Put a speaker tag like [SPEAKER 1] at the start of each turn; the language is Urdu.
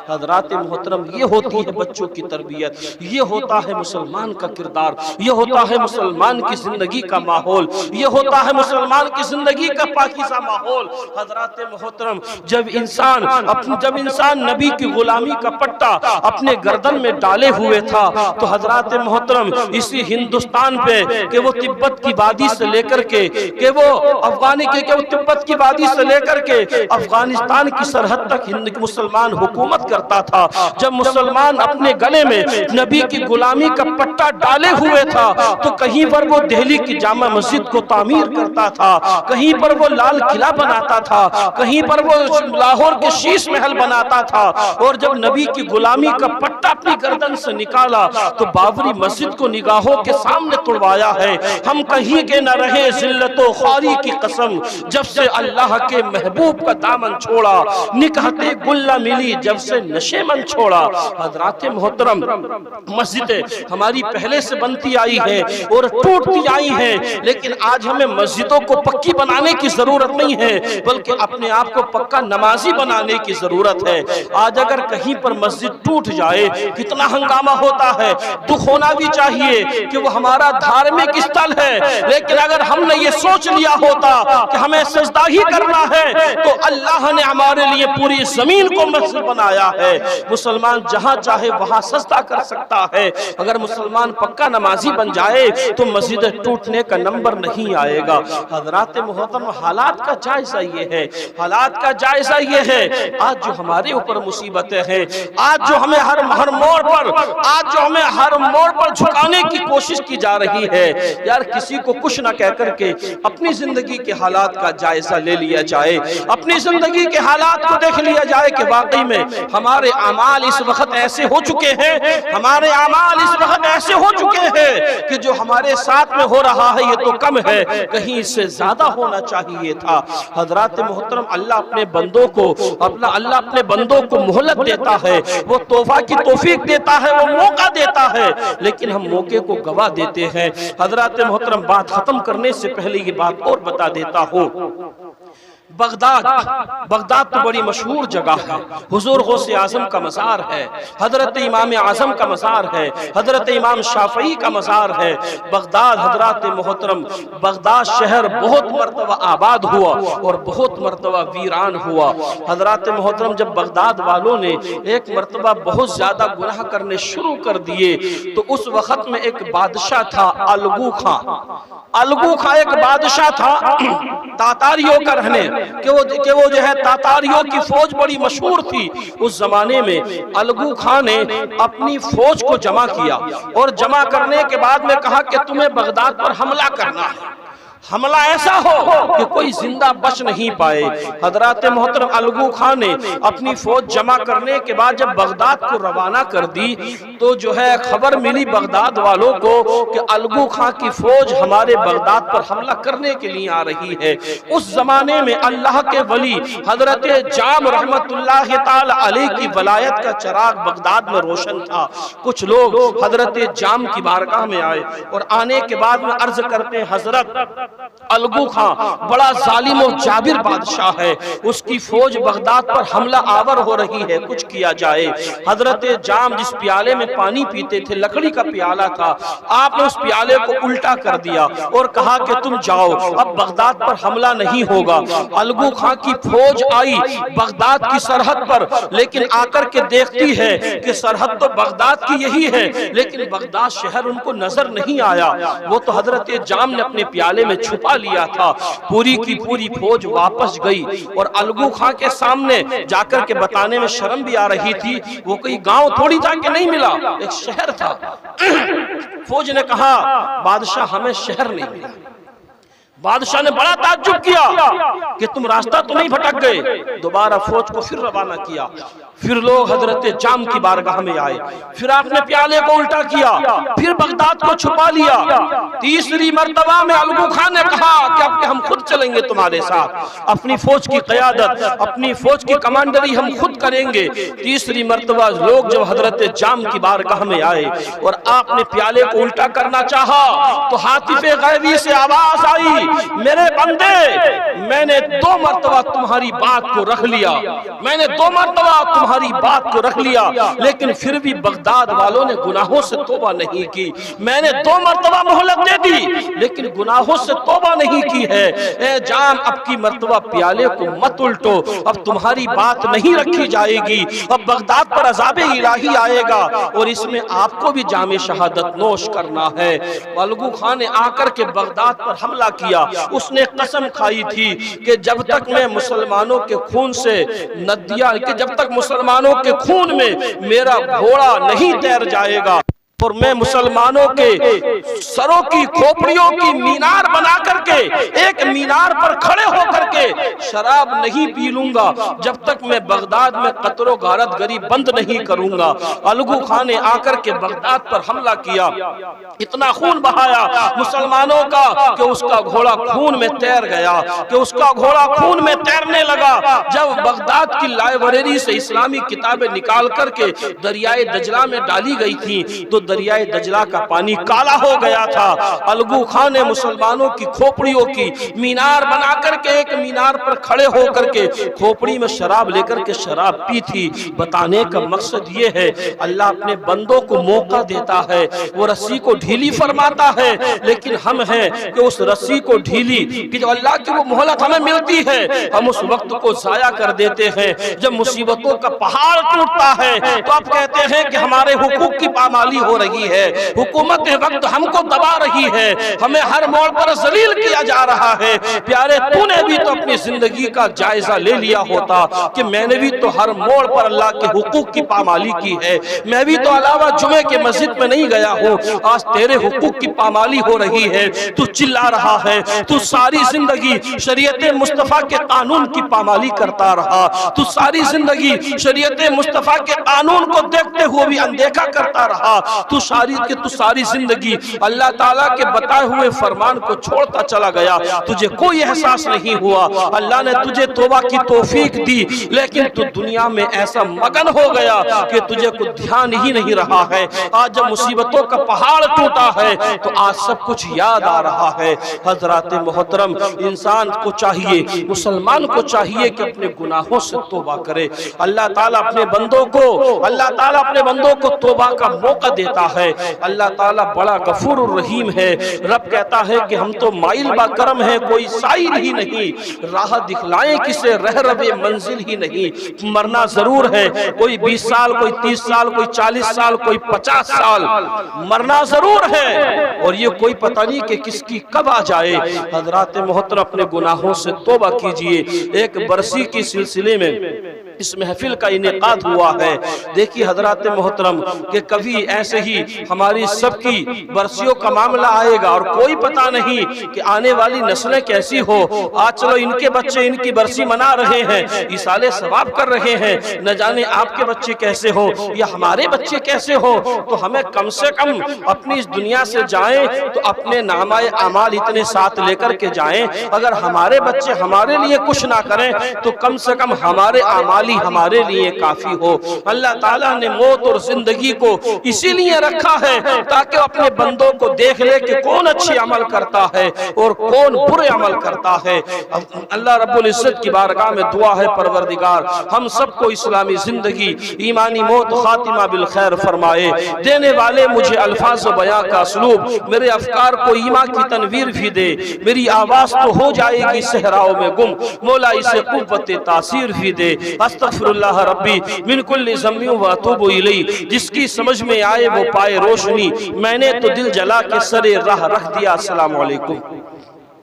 [SPEAKER 1] حضرات محترم یہ ہوتی ہے بچوں کی تربیت، یہ ہوتا ہے مسلمان کا کردار، یہ ہوتا ہے مسلمان کی زندگی کا ماحول، یہ ہوتا ہے مسلمان کی زندگی کا پاکیزہ ماحول۔ حضرات محترم جب انسان نبی کی غلامی کا پٹا اپنے گردن میں ڈالے ہوئے تھا تو حضرات محترم اسی ہندوستان پہ کہ وہ تبت کی وادی سے لے کر کے کہ وہ تبت کی وادی سے لے کر کے افغانستان کی سرحد تک مسلمان حکومت کرتا تھا، جب مسلمان اپنے گلے میں نبی کی غلامی کا پٹا ڈالے ہوئے تھا تو کہیں پر وہ دہلی کی جامع مسجد کو تعمیر کرتا تھا، کہیں پر وہ لال قلعہ بناتا تھا، کہیں پر وہ لاہور کے شیش محل بناتا تھا، اور جب نبی کی غلامی کا پٹا اپنی گردن سے نکالا تو بابری مسجد کو نگاہوں کے سامنے توڑوایا ہے۔ ہم کہیں کے نہ رہے ذلت و خواری کی قسم، جب سے اللہ کے محبوب کا دامن چھوڑا، نکہتے گل نہ ملی جب سے نشے من چھوڑا۔ حضرات محترم مسجدیں ہماری پہلے سے بنتی آئی ہیں اور ٹوٹتی آئی ہیں، لیکن آج ہمیں مسجدوں کو پکی بنانے کی ضرورت نہیں ہے بلکہ اپنے آپ کو پکا نمازی بنانے کی ضرورت ہے۔ آج اگر کہیں پر مسجد ٹوٹ جائے کتنا ہنگامہ ہوتا ہے، دکھ ہونا بھی چاہیے کہ وہ ہمارا دھارمک استھل ہے، لیکن اگر ہم نے یہ سوچ لیا ہوتا کہ ہمیں سجدہ ہی کرنا ہے تو اللہ نے ہمارے لیے پوری زمین کو مسجد بنایا ہے، مسلمان جہاں چاہے وہاں سجدہ کر سکتا ہے۔ اگر مسلمان پکا نمازی بن جائے تو مسجد ٹوٹنے کا نمبر نہیں آئے گا۔ حضرات محترم حالات کا جائزہ یہ ہے، حالات کا جائزہ یہ ہے آج جو ہمارے اوپر مصیبتیں ہیں، آج جو ہمیں ہر موڑ پر جھکانے کی کوشش کی جا رہی ہے، یار کسی کو کچھ نہ کہہ کر کے اپنی زندگی کے حالات کا جائزہ لے لیا جائے، اپنی زندگی کے حالات کو دیکھ لیا جائے کہ واقعی میں ہمارے اعمال اس وقت ایسے ہو چکے ہیں، ہمارے اعمال اس وقت ایسے ہو چکے ہیں کہ جو ہمارے ساتھ میں ہو رہا ہے یہ تو کم ہے، کہیں اس سے زیادہ ہونا چاہیے تھا۔ حضرات محترم اللہ اپنے بندوں کو مہلت دیتا ہے، وہ توبہ کی توفیق دیتا ہے، وہ موقع دیتا ہے، لیکن ہم موقع کو گوا دیتے ہیں۔ حضرات محترم بات ختم کرنے سے پہلے یہ بات اور بتا دیتا ہوں، بغداد تو بڑی مشہور جگہ ہے، حضور غوث اعظم کا مزار ہے، حضرت امام اعظم کا مزار ہے، حضرت امام شافعی کا مزار ہے۔ بغداد حضرات محترم بغداد شہر بہت مرتبہ آباد ہوا اور بہت مرتبہ ویران ہوا۔ حضرات محترم جب بغداد والوں نے ایک مرتبہ بہت زیادہ گناہ کرنے شروع کر دیے تو اس وقت میں ایک بادشاہ تھا الگو خاں ایک بادشاہ تھا تاتاریوں کا رہنے کہ وہ جو ہے تاتاریوں کی فوج بڑی مشہور تھی اس زمانے میں۔ الگو خان نے اپنی فوج کو جمع کیا اور جمع کرنے کے بعد میں کہا کہ تمہیں بغداد پر حملہ کرنا ہے، حملہ ایسا ہو کہ کوئی زندہ بچ نہیں پائے۔ حضرات محترم الگو خان نے اپنی فوج جمع کرنے کے بعد جب بغداد کو روانہ کر دی تو جو ہے خبر ملی بغداد والوں کو کہ الگو خان کی فوج ہمارے بغداد پر حملہ کرنے کے لیے آ رہی ہے۔ اس زمانے میں اللہ کے ولی حضرت جام رحمت اللہ تعالی علیہ کی ولایت کا چراغ بغداد میں روشن تھا۔ کچھ لوگ حضرت جام کی بارگاہ میں آئے اور آنے کے بعد میں عرض کرتے ہیں حضرت الگو خان بڑا ظالم و جابر بادشاہ ہے، اس کی فوج بغداد پر حملہ آور ہو رہی ہے، کچھ کیا جائے۔ حضرت جام جس پیالے میں پانی پیتے تھے لکڑی کا پیالہ تھا، آپ نے اس پیالے کو الٹا کر دیا اور کہا کہ تم جاؤ اب بغداد پر حملہ نہیں ہوگا۔ الگو خان کی فوج آئی بغداد کی سرحد پر، لیکن آ کر کے دیکھتی ہے کہ سرحد تو بغداد کی یہی ہے لیکن بغداد شہر ان کو نظر نہیں آیا۔ وہ تو حضرت جام نے اپنے پیالے میں چھپا لیا تھا۔ پوری کی پوری فوج واپس گئی اور الگو خان کے سامنے جا کر کے بتانے میں شرم بھی آ رہی تھی، وہ کوئی گاؤں تھوڑی تھا کہ نہیں ملا، ایک شہر تھا۔ فوج نے کہا بادشاہ ہمیں شہر نہیں ملا۔ بادشاہ نے بڑا تعجب کیا کہ تم راستہ تو نہیں بھٹک گئے۔ دوبارہ فوج کو پھر روانہ کیا، پھر لوگ حضرت جام کی بارگاہ میں آئے، پھر آپ نے پیالے کو الٹا کیا، پھر بغداد کو چھپا لیا۔ تیسری مرتبہ میں الگو خان نے کہا کہ اب کہ ہم خود چلیں گے تمہارے ساتھ، اپنی فوج کی قیادت اپنی فوج کی کمانڈری ہم خود کریں گے۔ تیسری مرتبہ لوگ جب حضرت جام کی بارگاہ میں آئے اور آپ نے پیالے کو الٹا کرنا چاہا تو ہاتف غیبی سے آواز آئی، میرے بندے میں نے 2 مرتبہ تمہاری بات کو رکھ لیا، میں نے 2 مرتبہ تمہاری بات کو رکھ لیا، لیکن پھر بھی بغداد والوں نے گناہوں سے توبہ نہیں کی۔ میں نے 2 مرتبہ مہلت دے دی لیکن گناہوں سے توبہ نہیں کی ہے۔ اے جام اب کی مرتبہ پیالے کو مت الٹو، اب تمہاری بات نہیں رکھی جائے گی، اب بغداد پر عذاب الہی آئے گا اور اس میں آپ کو بھی جام شہادت نوش کرنا ہے۔ الگو خان نے آ کر کے بغداد پر حملہ کیا۔ اس نے قسم کھائی تھی کہ جب تک میں مسلمانوں کے خون سے ندیاں، کہ جب تک مسلمانوں کے خون میں میرا گھوڑا نہیں تیر جائے گا اور میں مسلمانوں کے سروں کی کھوپڑیوں کی مینار بنا کر کے ایک مینار پر کھڑے ہو کر کے شراب نہیں پی لوں گا جب تک میں بغداد میں قتل و غارت گری بند نہیں کروں گا۔ الگو خان نے آ کر کے بغداد پر حملہ کیا، اتنا خون بہایا مسلمانوں کا کہ اس کا گھوڑا خون میں تیر گیا، کہ اس کا گھوڑا خون میں تیرنے لگا۔ جب بغداد کی لائبریری سے اسلامی کتابیں نکال کر کے دریائے دجلہ میں ڈالی گئی تھیں تو دریائے دجلہ کا پانی کالا ہو گیا تھا۔ الگو خان نے مسلمانوں کی کھوپڑیوں کی مینار بنا کر کے ایک مینار پر کھڑے ہو کر کے کھوپڑی میں شراب لے کر کے شراب پی تھی۔ بتانے کا مقصد یہ ہے اللہ اپنے بندوں کو موقع دیتا ہے، وہ رسی کو ڈھیلی فرماتا ہے، لیکن ہم ہیں کہ اس رسی کو ڈھیلی کہ جو اللہ کی وہ مہلت ہمیں ملتی ہے ہم اس وقت کو ضائع کر دیتے ہیں۔ جب مصیبتوں کا پہاڑ ٹوٹتا ہے تو آپ کہتے ہیں کہ ہمارے حقوق کی پامالی ہو رہی ہے، حکومت وقت ہم کو دبا رہی ہے، ہمیں ہر موڑ پر ذلیل کیا جا رہا ہے۔ پیارے تو نے بھی تو اپنی زندگی کا جائزہ لے لیا ہوتا کہ میں نے بھی تو ہر موڑ پر اللہ کے حقوق کی پامالی کی ہے، میں بھی تو علاوہ جمعے کے مسجد میں نہیں گیا ہوں، آج تیرے حقوق کی پامالی ہو رہی ہے، تو چلا رہا ہے، تو ساری زندگی شریعت مصطفیٰ کے قانون کی پامالی کرتا رہا، تو ساری زندگی شریعت مصطفیٰ کے قانون کو دیکھتے ہوئے بھی اندیکھا کرتا رہا، تو ساری زندگی اللہ تعالیٰ کے بتائے ہوئے فرمان کو چھوڑتا چلا گیا، تجھے کوئی احساس نہیں ہوا۔ اللہ نے تجھے توبہ کی توفیق دی لیکن تو دنیا میں ایسا مگن ہو گیا کہ تجھے کوئی دھیان ہی نہیں رہا ہے۔ آج جب مصیبتوں کا پہاڑ ٹوٹا ہے تو آج سب کچھ یاد آ رہا ہے۔ حضرات محترم، انسان کو چاہیے، مسلمان کو چاہیے کہ اپنے گناہوں سے توبہ کرے۔ اللہ تعالیٰ اپنے بندوں کو توبہ کا موقع دیتا ہے۔ اللہ تعالیٰ بڑا غفور الرحیم ہے۔ رب کہتا ہے کہ ہم تو مائل با کرم ہیں، کوئی سائر ہی نہیں، راہ دکھلائیں کسے رہ ربے منزل ہی نہیں۔ مرنا ضرور ہے، کوئی 20 سال، کوئی 30 سال، کوئی 40 سال، کوئی 50 سال، مرنا ضرور ہے اور یہ کوئی پتہ نہیں کہ کس کی کب آ جائے۔ حضرات محترم، اپنے گناہوں سے توبہ کیجئے۔ ایک برسی کی سلسلے میں اس محفل کا انعقاد ہوا ہے۔ دیکھیے حضرات محترم کہ کبھی ایسے ہی ہماری سب کی برسیوں کا معاملہ آئے گا اور کوئی پتہ نہیں کہ آنے والی نسلیں کیسی ہو۔ آج چلو ان کے بچے ان کی برسی منا رہے ہیں، ایصال ثواب کر رہے ہیں، نہ جانے آپ کے بچے کیسے ہو یا ہمارے بچے کیسے ہو۔ تو ہمیں کم سے کم اپنی اس دنیا سے جائیں تو اپنے نامہ اعمال اتنے ساتھ لے کر کے جائیں، اگر ہمارے بچے ہمارے لیے کچھ نہ کریں تو کم سے کم ہمارے اعمال ہمارے لیے کافی ہو۔ اللہ تعالیٰ نے موت اور زندگی کو اسی لیے رکھا ہے تاکہ اپنے بندوں کو دیکھ لے کہ کون اچھے عمل کرتا ہے اور کون برے عمل کرتا ہے۔ اللہ رب العزت کی بارگاہ میں دعا ہے پروردگار ہم سب کو اسلامی زندگی، ایمانی موت، خاتمہ بالخیر فرمائے۔ دینے والے مجھے الفاظ و بیاں کا اسلوب، میرے افکار کو ایمان کی تنویر بھی دے، میری آواز تو ہو جائے گی صحراؤں میں گم، مولا اسے قوت تاثیر بھی دے۔ استغفر اللہ ربی من کل ذنب و اتوب الیہ، جس کی سمجھ میں آئے وہ پائے روشنی، میں نے تو دل جلا کے سرے راہ رکھ دیا۔ السلام علیکم۔